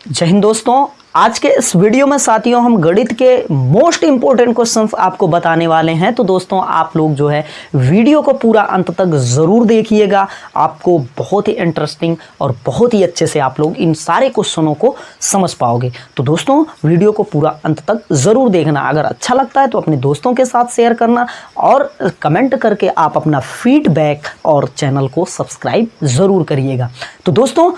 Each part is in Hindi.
जय हिंद दोस्तों। आज के इस वीडियो में साथियों हम गणित के मोस्ट इम्पोर्टेंट क्वेश्चंस आपको बताने वाले हैं। तो दोस्तों आप लोग जो है वीडियो को पूरा अंत तक ज़रूर देखिएगा। आपको बहुत ही इंटरेस्टिंग और बहुत ही अच्छे से आप लोग इन सारे क्वेश्चनों को समझ पाओगे। तो दोस्तों वीडियो को पूरा अंत तक ज़रूर देखना। अगर अच्छा लगता है तो अपने दोस्तों के साथ शेयर करना और कमेंट करके आप अपना फीडबैक और चैनल को सब्सक्राइब ज़रूर करिएगा। तो दोस्तों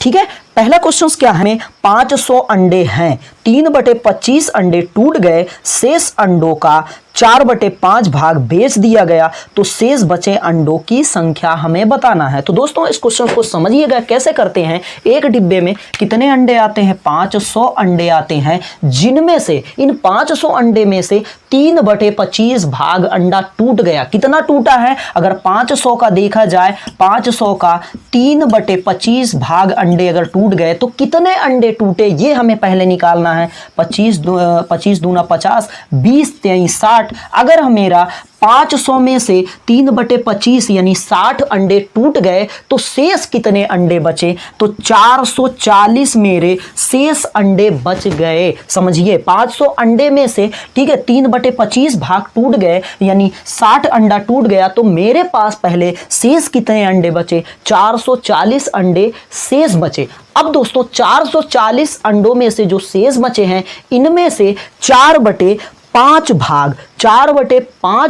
ठीक है, पहला क्वेश्चन क्या है, 500 अंडे हैं, 3/25 अंडे टूट गए, शेष अंडों का 4/5 भाग बेच दिया गया, तो शेष बचे अंडों की संख्या हमें बताना है। तो दोस्तों इस क्वेश्चन को समझिएगा कैसे करते हैं। एक डिब्बे में कितने अंडे आते हैं, 500 अंडे आते हैं, जिनमें से इन 500 अंडे में से 3/25 भाग अंडा टूट गया। कितना टूटा है, अगर 500 का देखा जाए, 500 का 3/25 भाग अंडे अगर टूट गए तो कितने अंडे टूटे, ये हमें पहले निकालना है। 25 दूना 50, 20 23 60। अगर मेरा 500 में से 3/25 यानी 60 अंडे टूट गए तो शेष कितने अंडे बचे, तो 440 मेरे शेष अंडे बच गए। समझिए 500 अंडे में से ठीक है 3/25 भाग टूट गए यानी 60 अंडा टूट गया, तो मेरे पास पहले शेष कितने अंडे बचे, 440 अंडे शेष बचे। अब दोस्तों 440 अंडों में से जो शेष बचे हैं इनमें से 4/5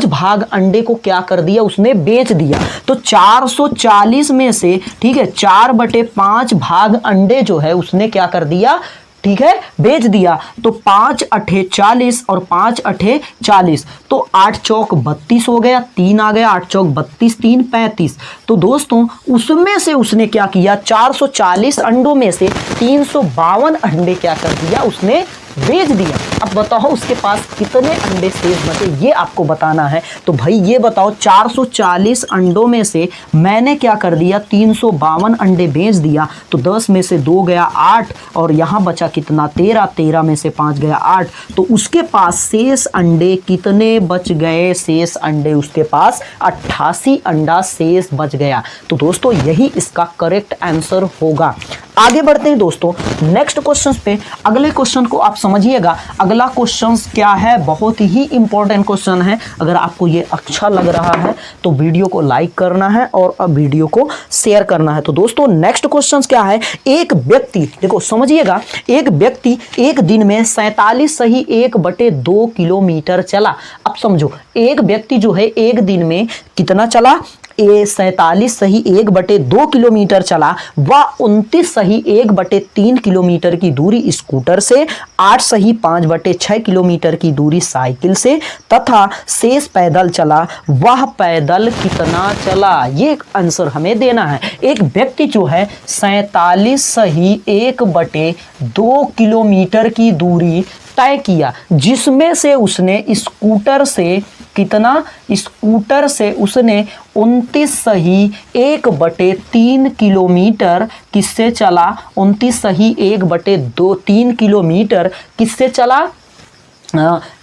भाग अंडे को क्या कर दिया, उसने बेच दिया। तो 440 में से ठीक है 4/5 भाग अंडे जो है उसने क्या कर दिया, ठीक है बेच दिया। तो 5 8 40 और 5 8 40, तो 8 चौक 32 हो गया, 3 आ गया, 8 चौक 32, 3 35। तो दोस्तों उसमें से उसने क्या किया, 440 अंडों में से 352 अंडे क्या कर दिया, उसने बेच दिया। अब बताओ उसके पास कितने अंडे शेष बचे, ये आपको बताना है। तो भाई ये बताओ 440 अंडों में से मैंने क्या कर दिया, 352 अंडे बेच दिया। तो 10 में से 2 गया 8 और यहाँ बचा कितना, 13, 13 में से 5 गया 8। तो उसके पास शेष अंडे कितने बच गए, शेष अंडे उसके पास 88 अंडा शेष बच गया। तो दोस्तों यही इसका करेक्ट आंसर होगा। आगे बढ़ते हैं दोस्तों नेक्स्ट क्वेश्चन पे। अगले क्वेश्चन को आप समझिएगा। अगला क्वेश्चन क्या है, बहुत ही इंपॉर्टेंट क्वेश्चन है। अगर आपको ये अच्छा लग रहा है तो वीडियो को लाइक करना है और वीडियो को शेयर करना है। तो दोस्तों नेक्स्ट क्वेश्चन क्या है, एक व्यक्ति, देखो समझिएगा, एक व्यक्ति एक दिन में 47 सही 1/2 किलोमीटर चला। अब समझो एक व्यक्ति जो है एक दिन में कितना चला, 47 सही 1/2 किलोमीटर चला, वह 29 सही 1/3 किलोमीटर की दूरी स्कूटर से, 8 सही 5/6 किलोमीटर की दूरी साइकिल से तथा शेष पैदल चला। वह पैदल कितना चला, ये आंसर हमें देना है। एक व्यक्ति जो है 47 सही 1/2 किलोमीटर की दूरी तय किया, जिसमें से उसने स्कूटर से कितना, स्कूटर से उसने 29 सही 1/3 किलोमीटर किससे चला, 29 सही 1/3 किलोमीटर किससे चला,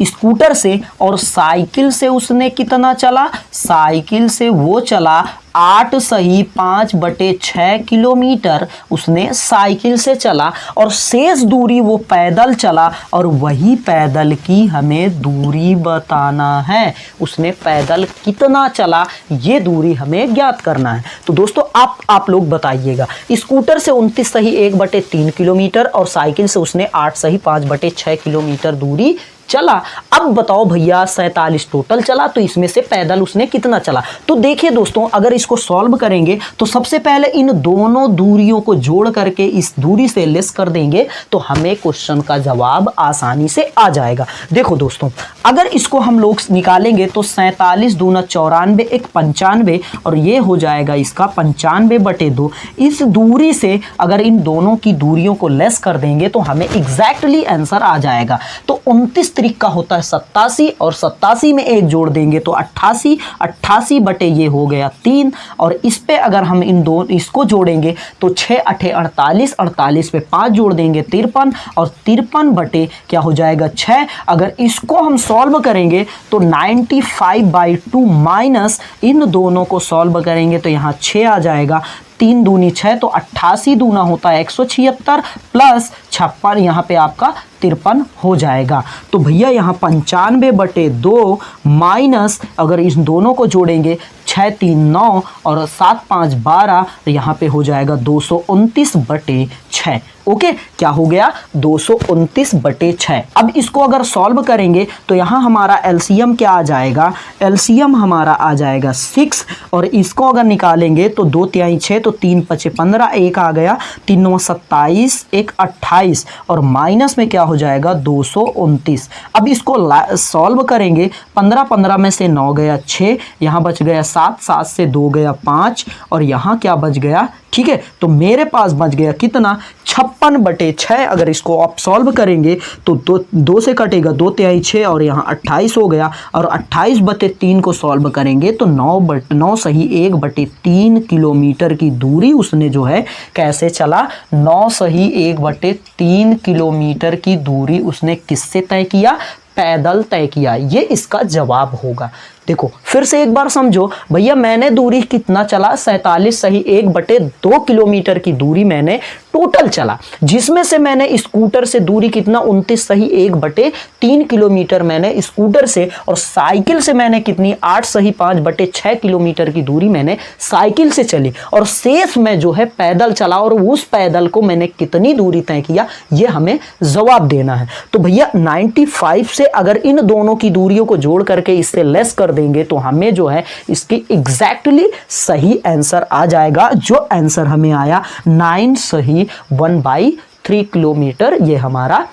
स्कूटर से। और साइकिल से उसने कितना चला, साइकिल से वो चला 8 सही 5/6 किलोमीटर उसने साइकिल से चला। और शेष दूरी वो पैदल चला और वही पैदल की हमें दूरी बताना है। उसने पैदल कितना चला ये दूरी हमें ज्ञात करना है। तो दोस्तों आप लोग बताइएगा, स्कूटर से 29 सही 1/3 किलोमीटर और साइकिल से उसने 8 सही 5/6 किलोमीटर दूरी चला। अब बताओ भैया 47 टोटल चला, तो इसमें से पैदल उसने कितना चला। तो देखिए दोस्तों अगर इसको सॉल्व करेंगे तो सबसे पहले इन दोनों दूरियों को जोड़ करके इस दूरी से लेस कर देंगे तो हमें क्वेश्चन का जवाब आसानी से आ जाएगा। देखो दोस्तों अगर इसको हम लोग निकालेंगे तो 47 दूना 94, 1 95 और ये हो जाएगा इसका 95/2। इस दूरी से अगर इन दोनों की दूरियों को लेस कर देंगे तो हमें एग्जैक्टली आंसर आ जाएगा। तो 29 त्रिक का होता है 87 और 87 में 1 जोड़ देंगे तो 88, 88 बटे ये हो गया 3 और इस पे अगर हम इन दो इसको जोड़ेंगे तो 6 8 48, 48 पे 5 जोड़ देंगे 53 और 53 बटे क्या हो जाएगा 6। अगर इसको हम सॉल्व करेंगे तो 95/2 माइनस इन दोनों को सॉल्व करेंगे तो यहाँ 6 आ जाएगा। 3 दूनी 6 तो 88 दूना होता है 176 प्लस 56 यहाँ पे आपका 53 हो जाएगा। तो भैया यहाँ 95/2 माइनस अगर इस दोनों को जोड़ेंगे 6 3 9 और 7 5 12 तो यहाँ पे हो जाएगा 229/6। ओके, क्या हो गया 229/6। अब इसको अगर सॉल्व करेंगे तो यहाँ हमारा एलसीएम क्या आ जाएगा, एलसीएम हमारा आ जाएगा 6 और इसको अगर निकालेंगे तो 2 तिहाई 6 तो 3 5 15 1 आ गया, 3 9 27 1 28 और माइनस में क्या हो जाएगा 229। अब इसको सॉल्व करेंगे 15 15 में से 9 गया 6, यहाँ बच गया 7 7 से 2 गया 5 और यहाँ क्या बच गया, ठीक है। तो मेरे पास बच गया कितना 56/6। अगर इसको आप सॉल्व करेंगे तो 2 से कटेगा 2 तिहाई 6 और यहाँ 28 हो गया और 28/3 को सॉल्व करेंगे तो 9 सही 1/3 किलोमीटर की दूरी उसने जो है कैसे चला, 9 सही 1/3 किलोमीटर की दूरी उसने किससे तय किया, पैदल तय किया। ये इसका जवाब होगा। देखो फिर से एक बार समझो भैया, मैंने दूरी कितना चला 47 सही 1/2 किलोमीटर की दूरी मैंने टोटल चला, जिसमें से मैंने स्कूटर से दूरी कितना 29 सही 1/3 किलोमीटर मैंने स्कूटर से, और साइकिल से मैंने कितनी 8 सही 5/6 किलोमीटर की दूरी मैंने साइकिल से चली, और शेष में जो है पैदल चला और उस पैदल को मैंने कितनी दूरी तय किया, ये हमें जवाब देना है। तो भैया 95 से अगर इन दोनों की दूरियों को जोड़ करके इससे लेस कर देंगे तो हमें जो है इसकी एग्जैक्टली सही आंसर आ जाएगा, जो आंसर हमें आया 9 सही 1/3 किलोमीटर, ये हमारा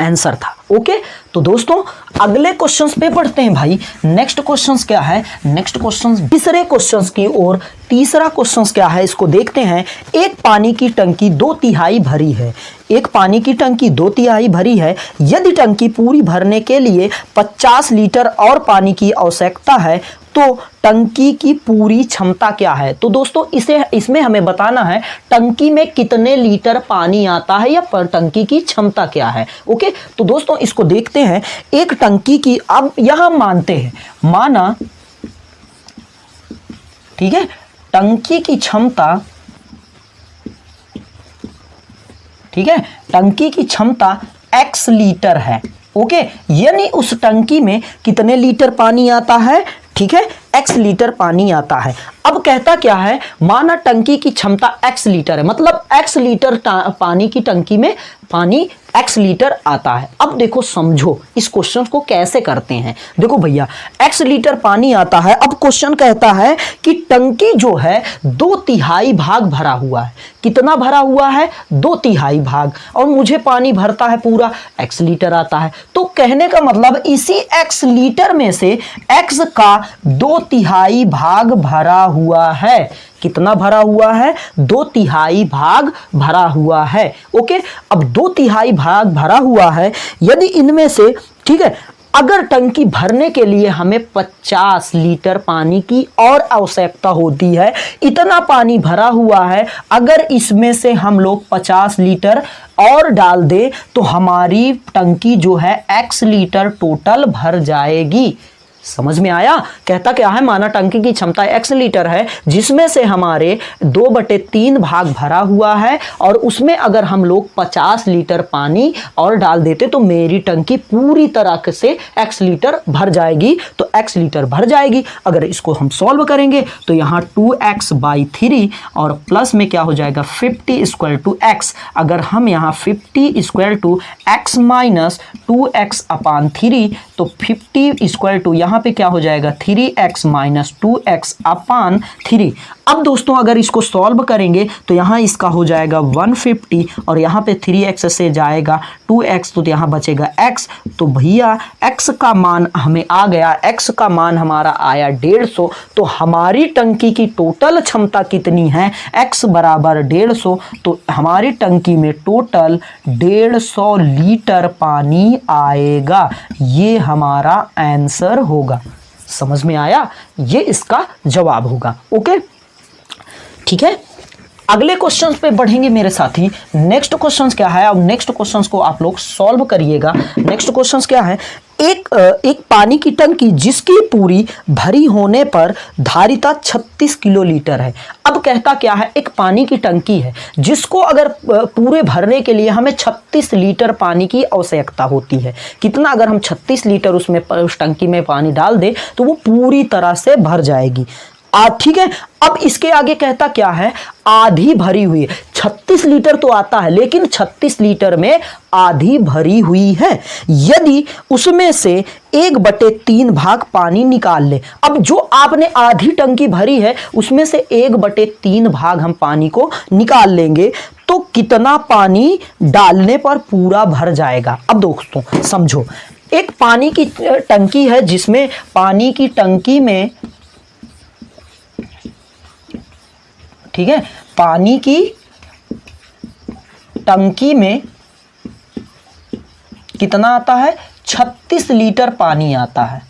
आंसर था। ओके, तो दोस्तों अगले क्वेश्चंस पे पढ़ते हैं भाई। नेक्स्ट क्वेश्चंस क्या है, नेक्स्ट क्वेश्चंस तीसरे क्वेश्चंस की ओर। तीसरा क्वेश्चंस क्या है इसको देखते हैं। एक पानी की टंकी 2/3 भरी है, एक पानी की टंकी 2/3 भरी है। यदि टंकी पूरी भरने के लिए 50 लीटर और पानी की आवश्यकता है तो टंकी की पूरी क्षमता क्या है। तो दोस्तों इसमें हमें बताना है टंकी में कितने लीटर पानी आता है या पर टंकी की क्षमता क्या है। ओके, तो दोस्तों इसको देखते हैं। एक टंकी की, अब यहां मानते हैं, माना ठीक है, टंकी की क्षमता, ठीक है, टंकी की क्षमता x लीटर है। ओके, यानी उस टंकी में कितने लीटर पानी आता है, ठीक है, x लीटर पानी आता है। अब कहता क्या है, माना टंकी की क्षमता x लीटर है, मतलब x लीटर पानी की टंकी में पानी x लीटर आता है। अब देखो समझो इस क्वेश्चन को कैसे करते हैं। देखो भैया x लीटर पानी आता है। अब क्वेश्चन कहता है कि टंकी जो है 2/3 भाग भरा हुआ है। कितना भरा हुआ है, 2/3 भाग, और मुझे पानी भरता है पूरा x लीटर आता है। तो कहने का मतलब इसी x लीटर में से x का 2/3 भाग भरा हुआ है। कितना भरा हुआ है, 2/3 भाग भरा हुआ है। ओके, अब 2/3 भाग भरा हुआ है। यदि इनमें से, ठीक है, अगर टंकी भरने के लिए हमें 50 लीटर पानी की और आवश्यकता होती है, इतना पानी भरा हुआ है, अगर इसमें से हम लोग 50 लीटर और डाल दें तो हमारी टंकी जो है x लीटर टोटल भर जाएगी। समझ में आया। कहता क्या है, माना टंकी की क्षमता x लीटर है, जिसमें से हमारे 2/3 भाग भरा हुआ है, और उसमें अगर हम लोग 50 लीटर पानी और डाल देते तो मेरी टंकी पूरी तरह से x लीटर भर जाएगी। तो x लीटर भर जाएगी। अगर इसको हम सॉल्व करेंगे तो यहाँ 2x/3 और प्लस में क्या हो जाएगा 50 = x। अगर हम यहाँ 50 = x - 2x/3 तो 50 यहाँ पे क्या हो जाएगा 3x - 2x/3। अब दोस्तों अगर इसको सॉल्व करेंगे तो यहाँ इसका हो जाएगा 150 और यहाँ पे 3x से जाएगा 2x तो यहाँ बचेगा x। तो भैया x का मान हमें आ गया, x का मान हमारा आया 150। तो हमारी टंकी की टोटल क्षमता कितनी है, x बराबर 150। तो हमारी टंकी में टोटल 150 लीटर पानी आएगा। ये हमारा आंसर होगा। समझ में आया, ये इसका जवाब होगा। ओके, ठीक है, अगले क्वेश्चंस पे बढ़ेंगे मेरे साथी। नेक्स्ट क्वेश्चंस क्या है, अब नेक्स्ट क्वेश्चंस को आप लोग सॉल्व करिएगा। नेक्स्ट क्वेश्चंस क्या है, एक पानी की टंकी जिसकी पूरी भरी होने पर धारिता 36 किलोलीटर है। अब कहता क्या है, एक पानी की टंकी है जिसको अगर पूरे भरने के लिए हमें 36 लीटर पानी की आवश्यकता होती है। कितना, अगर हम 36 लीटर उसमें उस टंकी में पानी डाल दें तो वो पूरी तरह से भर जाएगी। ठीक है। अब इसके आगे कहता क्या है, आधी भरी हुई है। 36 लीटर तो आता है लेकिन 36 लीटर में आधी भरी हुई है। यदि उसमें से 1/3 भाग पानी निकाल ले। अब जो आपने आधी टंकी भरी है उसमें से 1/3 भाग हम पानी को निकाल लेंगे तो कितना पानी डालने पर पूरा भर जाएगा। अब दोस्तों समझो, एक पानी की टंकी है जिसमें पानी की टंकी में, ठीक है, पानी की टंकी में कितना आता है, 36 लीटर पानी आता है।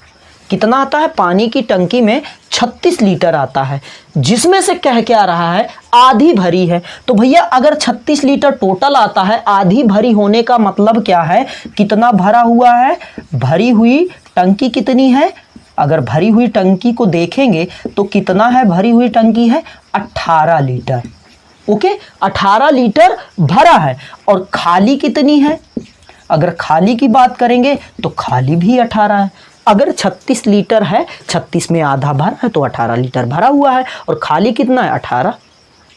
कितना आता है, पानी की टंकी में 36 लीटर आता है, जिसमें से कह क्या रहा है, आधी भरी है। तो भैया अगर 36 लीटर टोटल आता है, आधी भरी होने का मतलब क्या है, कितना भरा हुआ है, भरी हुई टंकी कितनी है। अगर भरी हुई टंकी को देखेंगे तो कितना है, भरी हुई टंकी है 18 लीटर। ओके, 18 लीटर भरा है। और खाली कितनी है, अगर खाली की बात करेंगे तो खाली भी 18 है। अगर 36 लीटर है, 36 में आधा भरा है तो 18 लीटर भरा हुआ है, और खाली कितना है, 18।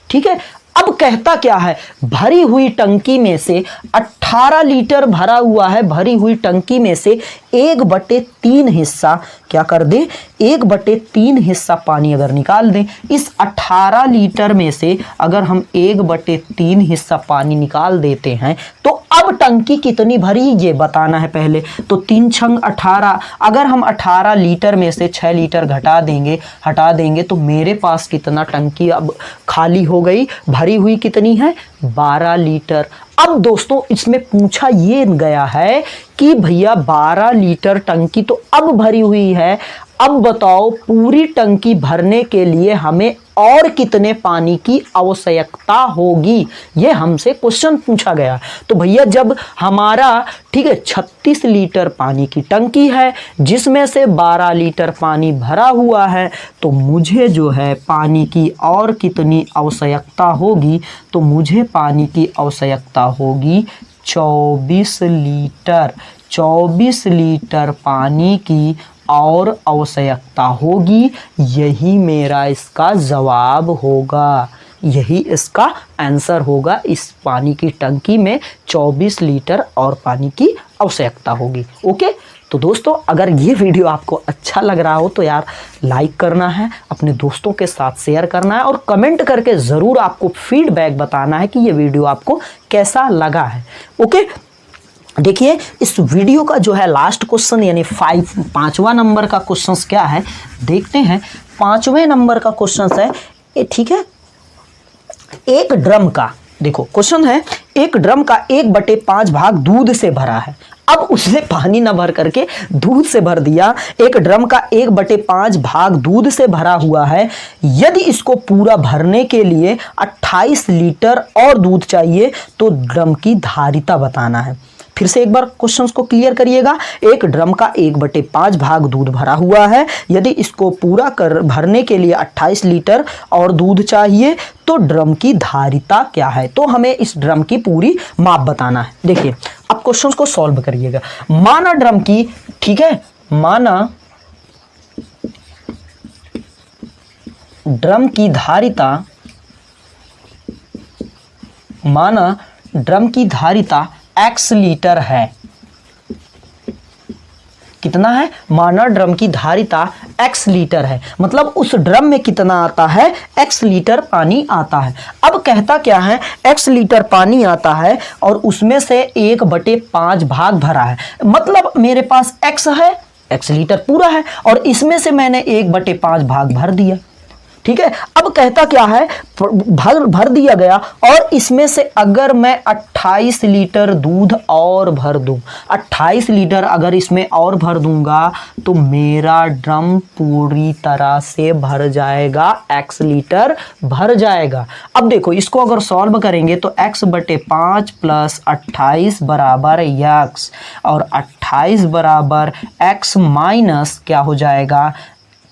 ठीक है। अब कहता क्या है, भरी हुई टंकी में से 18 लीटर भरा हुआ है, भरी हुई टंकी में से 1/3 हिस्सा क्या कर दे, 1/3 हिस्सा पानी अगर निकाल दें। इस 18 लीटर में से अगर हम 1/3 हिस्सा पानी निकाल देते हैं तो अब टंकी कितनी भरी ये बताना है पहले। तो 3 छंग 18, अगर हम 18 लीटर में से 6 लीटर हटा देंगे तो मेरे पास कितना टंकी अब खाली हो गई, भरी हुई कितनी है, 12 लीटर। अब दोस्तों इसमें पूछा ये गया है कि भैया 12 लीटर टंकी तो अब भरी हुई है, अब बताओ पूरी टंकी भरने के लिए हमें और कितने पानी की आवश्यकता होगी, ये हमसे क्वेश्चन पूछा गया। तो भैया जब हमारा, ठीक है, 36 लीटर पानी की टंकी है जिसमें से 12 लीटर पानी भरा हुआ है, तो मुझे जो है पानी की और कितनी आवश्यकता होगी, तो मुझे पानी की आवश्यकता होगी 24 लीटर। 24 लीटर पानी की और आवश्यकता होगी। यही मेरा इसका जवाब होगा, यही इसका आंसर होगा। इस पानी की टंकी में 24 लीटर और पानी की आवश्यकता होगी। ओके, तो दोस्तों अगर ये वीडियो आपको अच्छा लग रहा हो तो यार लाइक करना है, अपने दोस्तों के साथ शेयर करना है, और कमेंट करके ज़रूर आपको फीडबैक बताना है कि ये वीडियो आपको कैसा लगा है। ओके, देखिए इस वीडियो का जो है लास्ट क्वेश्चन यानी 5वां नंबर का क्वेश्चन क्या है देखते हैं। 5वें नंबर का क्वेश्चन है, ठीक है, एक ड्रम का, देखो क्वेश्चन है, एक ड्रम का 1/5 भाग दूध से भरा है। अब उसने पानी ना भर करके दूध से भर दिया। एक ड्रम का 1/5 भाग दूध से भरा हुआ है। यदि इसको पूरा भरने के लिए 28 लीटर और दूध चाहिए तो ड्रम की धारिता बताना है। फिर से एक बार क्वेश्चंस को क्लियर करिएगा। एक ड्रम का 1/5 भाग दूध भरा हुआ है, यदि इसको पूरा कर भरने के लिए 28 लीटर और दूध चाहिए तो ड्रम की धारिता क्या है। तो हमें इस ड्रम की पूरी माप बताना है। देखिए अब क्वेश्चंस को सॉल्व करिएगा। माना ड्रम की, ठीक है, माना ड्रम की धारिता, माना ड्रम की धारिता x लीटर है। कितना है, माना ड्रम की धारिता x लीटर है, मतलब उस ड्रम में कितना आता है, x लीटर पानी आता है। अब कहता क्या है, x लीटर पानी आता है और उसमें से 1/5 भाग भरा है, मतलब मेरे पास x है, x लीटर पूरा है और इसमें से मैंने 1/5 भाग भर दिया। ठीक है। अब कहता क्या है, भर दिया गया और इसमें से अगर मैं 28 लीटर दूध और भर दूं, 28 लीटर अगर इसमें और भर दूंगा तो मेरा ड्रम पूरी तरह से भर जाएगा, x लीटर भर जाएगा। अब देखो इसको अगर सॉल्व करेंगे तो x बटे 5 प्लस 28 बराबर x, और 28 बराबर x माइनस क्या हो जाएगा,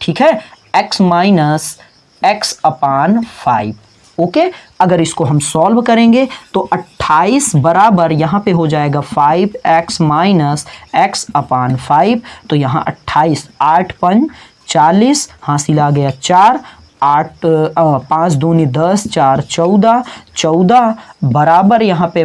ठीक है, x माइनस x अपान 5। ओके, अगर इसको हम सॉल्व करेंगे तो 28 बराबर यहाँ पे हो जाएगा 5x माइनस x अपान 5। तो यहाँ 28, 8 पंच 40, हासिल आ गया 4, 8 5 दूनी 10, 4 14, 14 बराबर यहाँ पे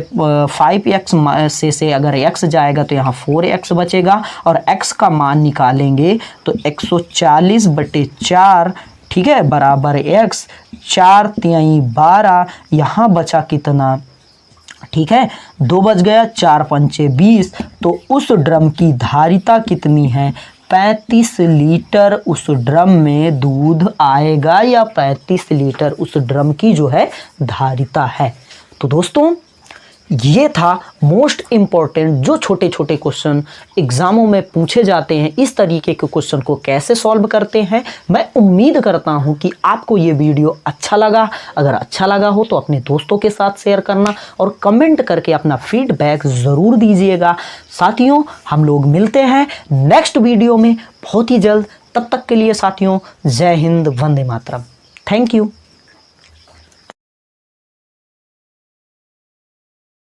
5x से अगर x जाएगा तो यहाँ 4x बचेगा, और x का मान निकालेंगे तो 140 बटे 4, ठीक है, बराबर x, 4 तिहाई 12, यहाँ बचा कितना, ठीक है, 2 बच गया, 4 पंचे 20। तो उस ड्रम की धारिता कितनी है, 35 लीटर उस ड्रम में दूध आएगा, या 35 लीटर उस ड्रम की जो है धारिता है। तो दोस्तों ये था मोस्ट इम्पॉर्टेंट जो छोटे छोटे क्वेश्चन एग्जामों में पूछे जाते हैं, इस तरीके के क्वेश्चन को कैसे सॉल्व करते हैं। मैं उम्मीद करता हूं कि आपको ये वीडियो अच्छा लगा। अगर अच्छा लगा हो तो अपने दोस्तों के साथ शेयर करना और कमेंट करके अपना फीडबैक ज़रूर दीजिएगा। साथियों हम लोग मिलते हैं नेक्स्ट वीडियो में बहुत ही जल्द। तब तक के लिए साथियों जय हिंद, वंदे मातरम। Thank you.